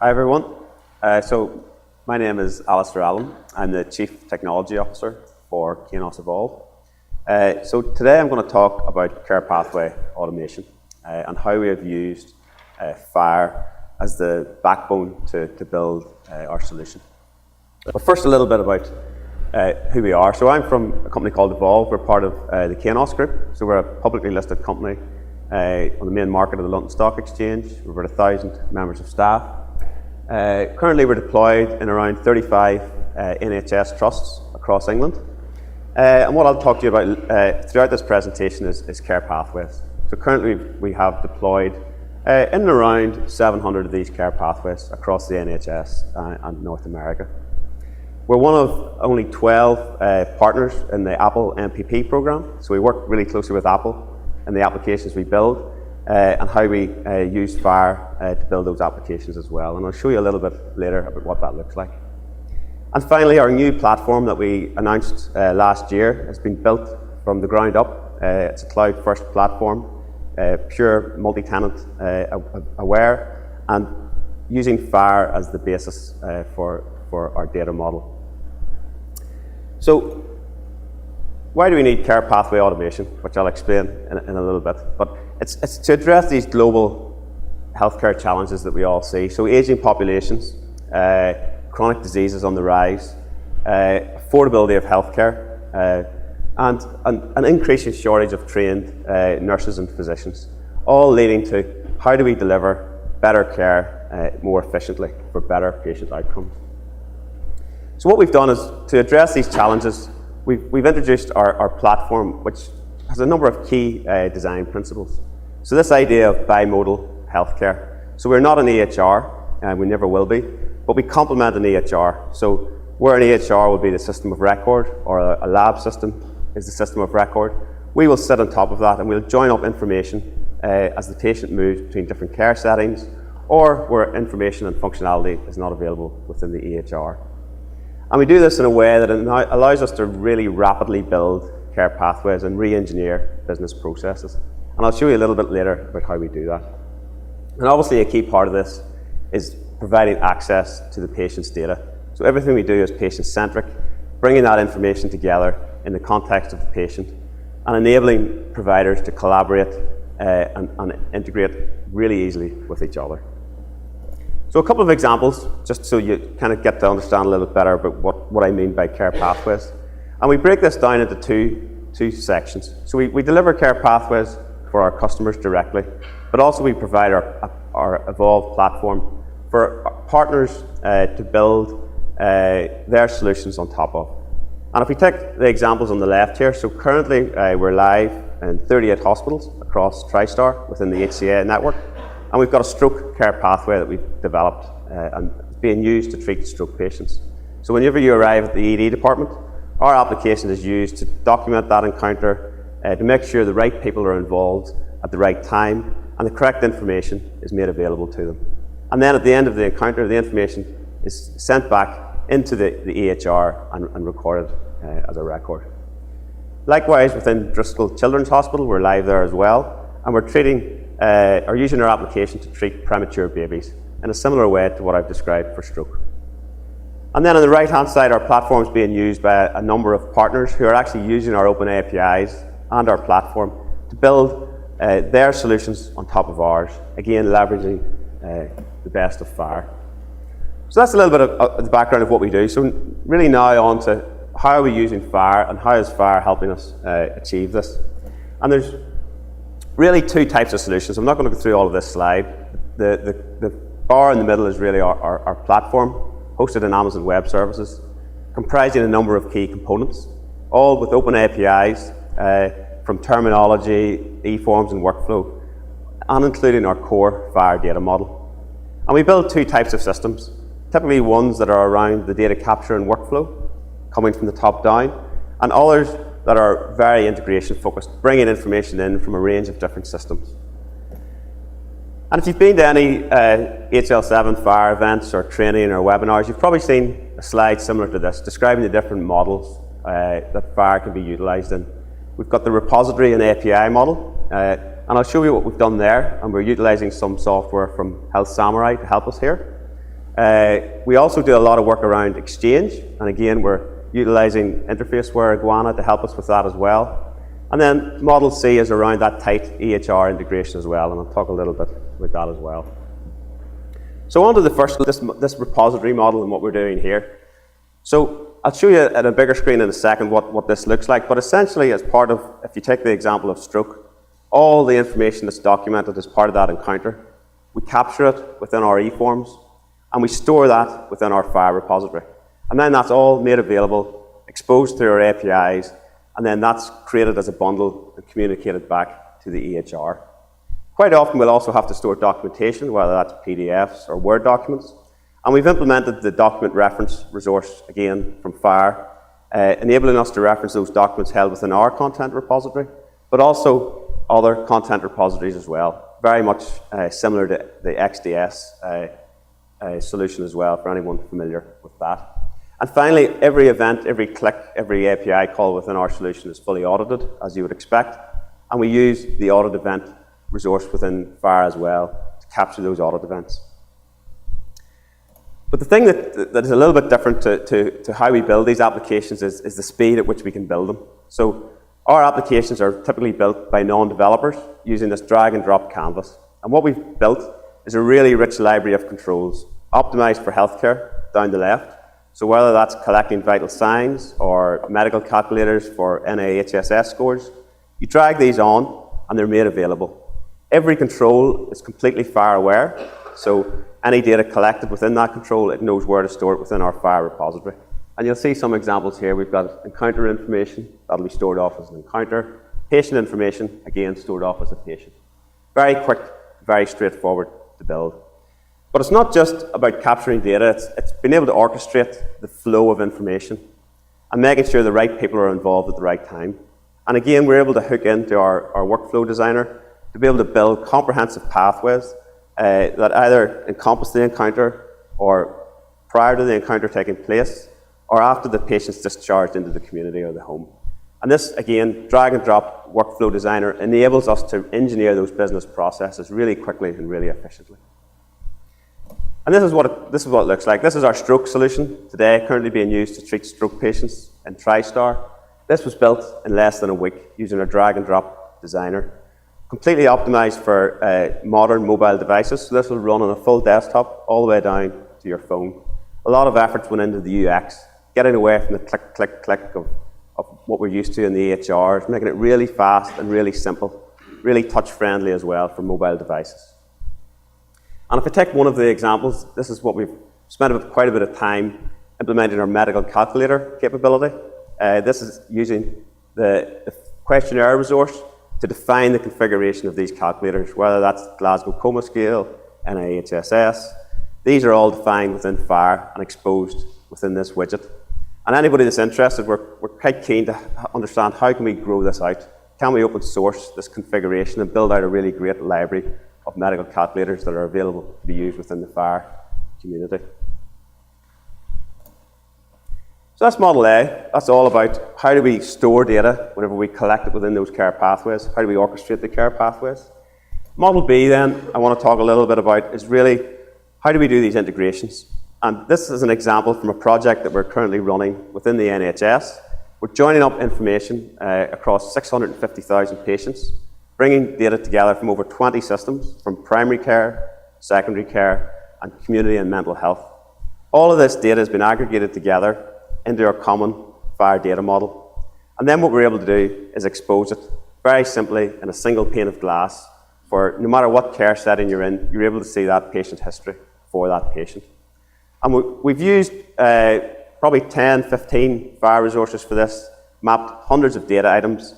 Hi everyone. So my name is Alastair. I'm the Chief Technology Officer for Kainos Evolve. So today I'm going to talk about care pathway automation and how we have used FHIR as the backbone to build our solution. But first, a little bit about who we are. So I'm from a company called Evolve. We're part of the Kainos Group. So we're a publicly listed company on the main market of the London Stock Exchange. We've about 1,000 members of staff. Currently we're deployed in around 35 NHS trusts across England. And what I'll talk to you about throughout this presentation is care pathways. So currently we have deployed in and around 700 of these care pathways across the NHS and North America. We're one of only 12 partners in the Apple MPP program. So we work really closely with Apple in the applications we build and how we use FHIR to build those applications as well. And I'll show you a little bit later about what that looks like. And finally, our new platform that we announced last year has been built from the ground up. It's a cloud-first platform, pure multi-tenant aware, and using FHIR as the basis for our data model. So, why do we need care pathway automation, which I'll explain in a little bit. But it's to address these global healthcare challenges that we all see. So aging populations, chronic diseases on the rise, affordability of healthcare, and an increasing shortage of trained nurses and physicians, all leading to how do we deliver better care more efficiently for better patient outcomes. So what we've done is to address these challenges, we've introduced our platform, which has a number of key design principles. So this idea of bimodal healthcare. So we're not an EHR, and we never will be, but we complement an EHR. So where an EHR will be the system of record, or a lab system is the system of record, we will sit on top of that and we'll join up information as the patient moves between different care settings, or where information and functionality is not available within the EHR. And we do this in a way that allows us to really rapidly build care pathways and re-engineer business processes. And I'll show you a little bit later about how we do that. And obviously a key part of this is providing access to the patient's data. So everything we do is patient-centric, bringing that information together in the context of the patient, and enabling providers to collaborate and integrate really easily with each other. So a couple of examples, just so you kind of get to understand a little bit better about what I mean by care pathways. And we break this down into two sections. So we deliver care pathways for our customers directly, but also we provide our Evolve platform for our partners to build their solutions on top of. And if we take the examples on the left here, so currently we're live in 38 hospitals across TriStar within the HCA network. And we've got a stroke care pathway that we've developed and being used to treat stroke patients. So whenever you arrive at the ED department, our application is used to document that encounter, to make sure the right people are involved at the right time and the correct information is made available to them. And then at the end of the encounter, the information is sent back into the EHR and recorded as a record. Likewise, within Driscoll Children's Hospital, we're live there as well, and we're using our application to treat premature babies in a similar way to what I've described for stroke. And then on the right-hand side, our platform is being used by a number of partners who are actually using our open APIs and our platform to build their solutions on top of ours, again leveraging the best of FHIR. So that's a little bit of the background of what we do. So really now on to how are we using FHIR and how is FHIR helping us achieve this. And there's really two types of solutions. I'm not going to go through all of this slide. The bar in the middle is really our platform, hosted in Amazon Web Services, comprising a number of key components, all with open APIs from terminology, e-forms and workflow, and including our core FHIR data model. And we build two types of systems, typically ones that are around the data capture and workflow, coming from the top down, and others that are very integration focused, bringing information in from a range of different systems. And if you've been to any HL7 FHIR events or training or webinars, you've probably seen a slide similar to this, describing the different models that FHIR can be utilized in. We've got the repository and API model, and I'll show you what we've done there, and we're utilizing some software from Health Samurai to help us here. We also do a lot of work around Exchange, and again, we're utilizing InterfaceWare Iguana to help us with that as well. And then Model C is around that tight EHR integration as well, and I'll talk a little bit about that as well. So on to the first, this repository model and what we're doing here. So I'll show you at a bigger screen in a second what this looks like, but essentially as part of, if you take the example of stroke, all the information that's documented as part of that encounter, we capture it within our eForms, and we store that within our FHIR repository. And then that's all made available, exposed through our APIs, and then that's created as a bundle and communicated back to the EHR. Quite often we'll also have to store documentation, whether that's PDFs or Word documents. And we've implemented the document reference resource, again, from FHIR, enabling us to reference those documents held within our content repository, but also other content repositories as well. Very much similar to the XDS solution as well, for anyone familiar with that. And finally, every event, every click, every API call within our solution is fully audited, as you would expect. And we use the audit event resource within FHIR as well to capture those audit events. But the thing that is a little bit different to how we build these applications is the speed at which we can build them. So our applications are typically built by non-developers using this drag and drop canvas. And what we've built is a really rich library of controls, optimized for healthcare down the left. So whether that's collecting vital signs or medical calculators for NAHSS scores, you drag these on and they're made available. Every control is completely FHIR aware, so any data collected within that control, it knows where to store it within our FHIR repository. And you'll see some examples here. We've got encounter information, that'll be stored off as an encounter. Patient information, again, stored off as a patient. Very quick, very straightforward to build. But it's not just about capturing data, it's being able to orchestrate the flow of information and making sure the right people are involved at the right time. And again, we're able to hook into our workflow designer to be able to build comprehensive pathways that either encompass the encounter or prior to the encounter taking place or after the patient's discharged into the community or the home. And this, again, drag and drop workflow designer enables us to engineer those business processes really quickly and really efficiently. And this is what it looks like. This is our stroke solution today, currently being used to treat stroke patients in TriStar. This was built in less than a week using our drag and drop designer. Completely optimized for modern mobile devices. So this will run on a full desktop all the way down to your phone. A lot of efforts went into the UX, getting away from the click, click, click of what we're used to in the EHRs, making it really fast and really simple, really touch-friendly as well for mobile devices. And if I take one of the examples, this is what we've spent quite a bit of time implementing our medical calculator capability. This is using the questionnaire resource to define the configuration of these calculators, whether that's Glasgow Coma Scale, NAHSS. These are all defined within FHIR and exposed within this widget. And anybody that's interested, we're quite keen to understand how can we grow this out. Can we open source this configuration and build out a really great library of medical calculators that are available to be used within the FHIR community. So that's Model A. That's all about how do we store data whenever we collect it within those care pathways. How do we orchestrate the care pathways? Model B then, I want to talk a little bit about is really how do we do these integrations? And this is an example from a project that we're currently running within the NHS. We're joining up information across 650,000 patients, bringing data together from over 20 systems, from primary care, secondary care, and community and mental health. All of this data has been aggregated together into our common FHIR data model. And then what we're able to do is expose it very simply in a single pane of glass for no matter what care setting you're in, you're able to see that patient history for that patient. And we've used probably 10, 15 FHIR resources for this, mapped hundreds of data items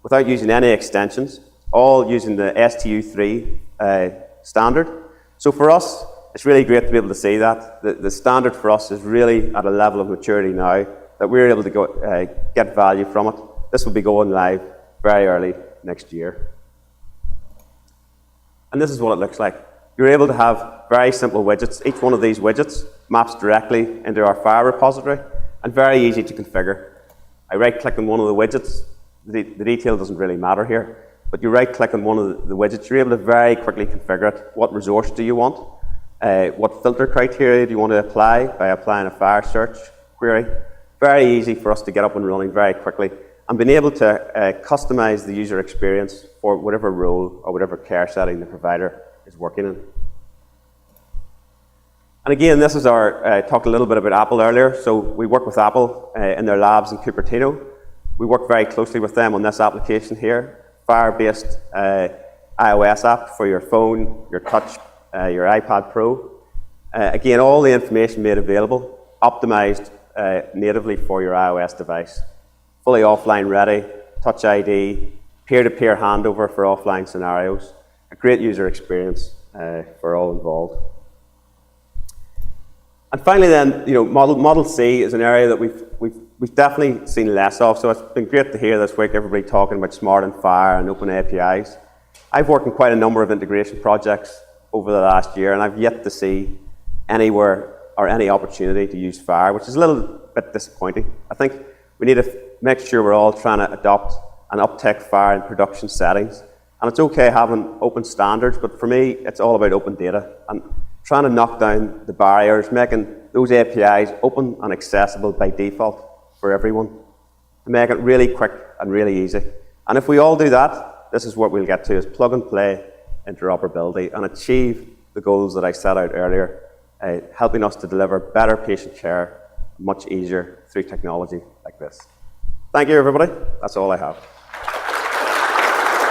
without using any extensions, all using the STU3 standard. So for us, it's really great to be able to see that. The standard for us is really at a level of maturity now that we're able to get value from it. This will be going live very early next year. And this is what it looks like. You're able to have very simple widgets. Each one of these widgets maps directly into our FHIR repository and very easy to configure. I right-click on one of the widgets. The detail doesn't really matter here, but you right-click on one of the widgets, you're able to very quickly configure it. What resource do you want? What filter criteria do you want to apply by applying a FHIR search query? Very easy for us to get up and running very quickly, and being able to customize the user experience for whatever role or whatever care setting the provider is working in. And again, this is our, talked a little bit about Apple earlier, so we work with Apple in their labs in Cupertino. We work very closely with them on this application here, FHIR-based iOS app for your phone, your touch, your iPad Pro. Again, all the information made available, optimized natively for your iOS device. Fully offline ready, Touch ID, peer-to-peer handover for offline scenarios. A great user experience for all involved. And finally then, Model C is an area that we've definitely seen less of, so it's been great to hear this week everybody talking about smart and FHIR and open APIs. I've worked in quite a number of integration projects over the last year, and I've yet to see anywhere or any opportunity to use FHIR, which is a little bit disappointing. I think we need to make sure we're all trying to adopt and uptake FHIR in production settings. And it's okay having open standards, but for me, it's all about open data and trying to knock down the barriers, making those APIs open and accessible by default for everyone, to make it really quick and really easy. And if we all do that, this is what we'll get to, is plug and play interoperability and achieve the goals that I set out earlier, helping us to deliver better patient care much easier through technology like this. Thank you, everybody. That's all I have.